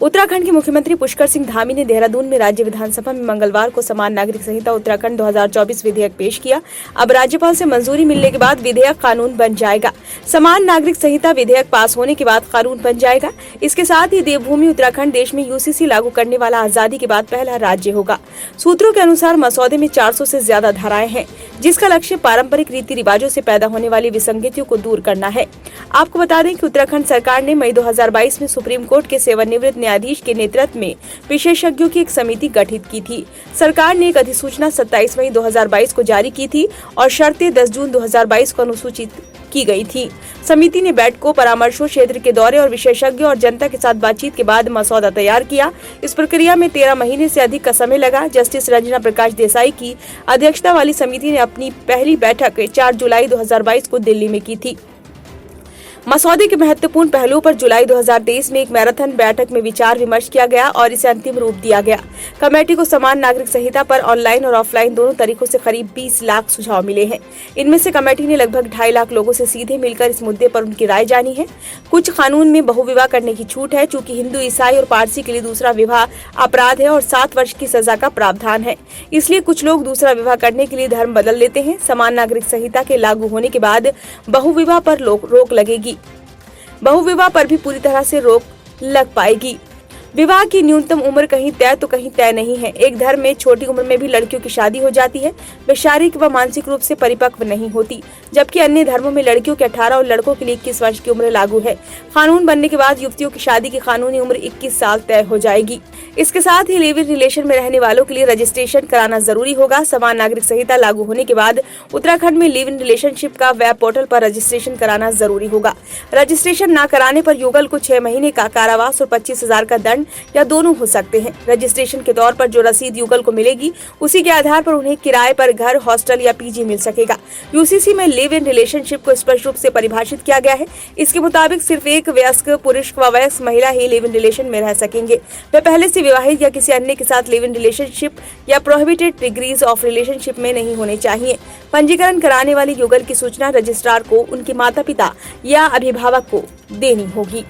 उत्तराखंड के मुख्यमंत्री पुष्कर सिंह धामी ने देहरादून में राज्य विधानसभा में मंगलवार को समान नागरिक संहिता उत्तराखंड 2024 विधेयक पेश किया। अब राज्यपाल से मंजूरी मिलने के बाद विधेयक कानून बन जाएगा। समान नागरिक संहिता विधेयक पास होने के बाद कानून बन जाएगा। इसके साथ ही देवभूमि उत्तराखंड देश में यूसीसी लागू करने वाला आजादी के बाद पहला राज्य होगा। सूत्रों के अनुसार मसौदे में 400 से ज्यादा धाराएं हैं, जिसका लक्ष्य पारंपरिक रीति रिवाजों से पैदा होने वाली विसंगतियों को दूर करना है। आपको बता दें कि उत्तराखंड सरकार ने मई 2022 में सुप्रीम कोर्ट के सेवानिवृत्त न्यायाधीश के नेतृत्व में विशेषज्ञों की एक समिति गठित की थी। सरकार ने एक अधिसूचना 27 मई 2022 को जारी की थी और शर्तें 10 जून 2022 को अनुसूचित की गई थी। समिति ने बैठकों, परामर्शों, क्षेत्र के दौरे और विशेषज्ञों और जनता के साथ बातचीत के बाद मसौदा तैयार किया। इस प्रक्रिया में 13 महीने से अधिक का समय लगा। जस्टिस रंजना प्रकाश देसाई की अध्यक्षता वाली समिति ने अपनी पहली बैठक 4 जुलाई 2022 को दिल्ली में की थी। मसौदे के महत्वपूर्ण पहलुओं पर जुलाई 2023 में एक मैराथन बैठक में विचार विमर्श किया गया और इसे अंतिम रूप दिया गया। कमेटी को समान नागरिक संहिता पर ऑनलाइन और ऑफलाइन दोनों तरीकों से करीब 20 लाख सुझाव मिले हैं। इनमें से कमेटी ने लगभग 2.5 लाख लोगों से सीधे मिलकर इस मुद्दे पर उनकी राय जानी है। कुछ कानून में बहुविवाह करने की छूट है, चूंकि हिंदू, ईसाई और पारसी के लिए दूसरा विवाह अपराध है और 7 वर्ष की सजा का प्रावधान है। इसलिए कुछ लोग दूसरा विवाह करने के लिए धर्म बदल लेते हैं। समान नागरिक संहिता के लागू होने के बाद बहुविवाह पर रोक लगेगी। बहुविवाह पर भी पूरी तरह से रोक लग पाएगी। विवाह की न्यूनतम उम्र कहीं तय तो कहीं तय नहीं है। एक धर्म में छोटी उम्र में भी लड़कियों की शादी हो जाती है। वे शारीरिक व मानसिक रूप से परिपक्व नहीं होती, जबकि अन्य धर्मों में लड़कियों के 18 और लड़कों के लिए 21 वर्ष की उम्र लागू है। कानून बनने के बाद युवतियों की शादी की कानूनी उम्र 21 साल तय हो जाएगी। इसके साथ ही लिव इन रिलेशन में रहने वालों के लिए रजिस्ट्रेशन कराना जरूरी होगा। समान नागरिक संहिता लागू होने के बाद उत्तराखंड में लिव इन रिलेशनशिप का वेब पोर्टल पर रजिस्ट्रेशन कराना जरूरी होगा। रजिस्ट्रेशन न कराने पर युगल को 6 महीने का कारावास और 25,000 का दंड या दोनों हो सकते हैं। रजिस्ट्रेशन के तौर पर जो रसीद युगल को मिलेगी, उसी के आधार पर उन्हें किराए पर घर, हॉस्टल या पीजी मिल सकेगा। यूसीसी में लिव इन रिलेशनशिप को स्पष्ट रूप से परिभाषित किया गया है। इसके मुताबिक सिर्फ एक वयस्क पुरुष व वयस्क महिला ही लिव इन रिलेशन में रह सकेंगे। वे पहले से विवाहित या किसी अन्य के साथ लिव इन रिलेशनशिप या प्रोहिबिटेड डिग्रीज ऑफ रिलेशनशिप में नहीं होने चाहिए। पंजीकरण कराने वाली युगल की सूचना रजिस्ट्रार को, उनके माता पिता या अभिभावक को देनी होगी।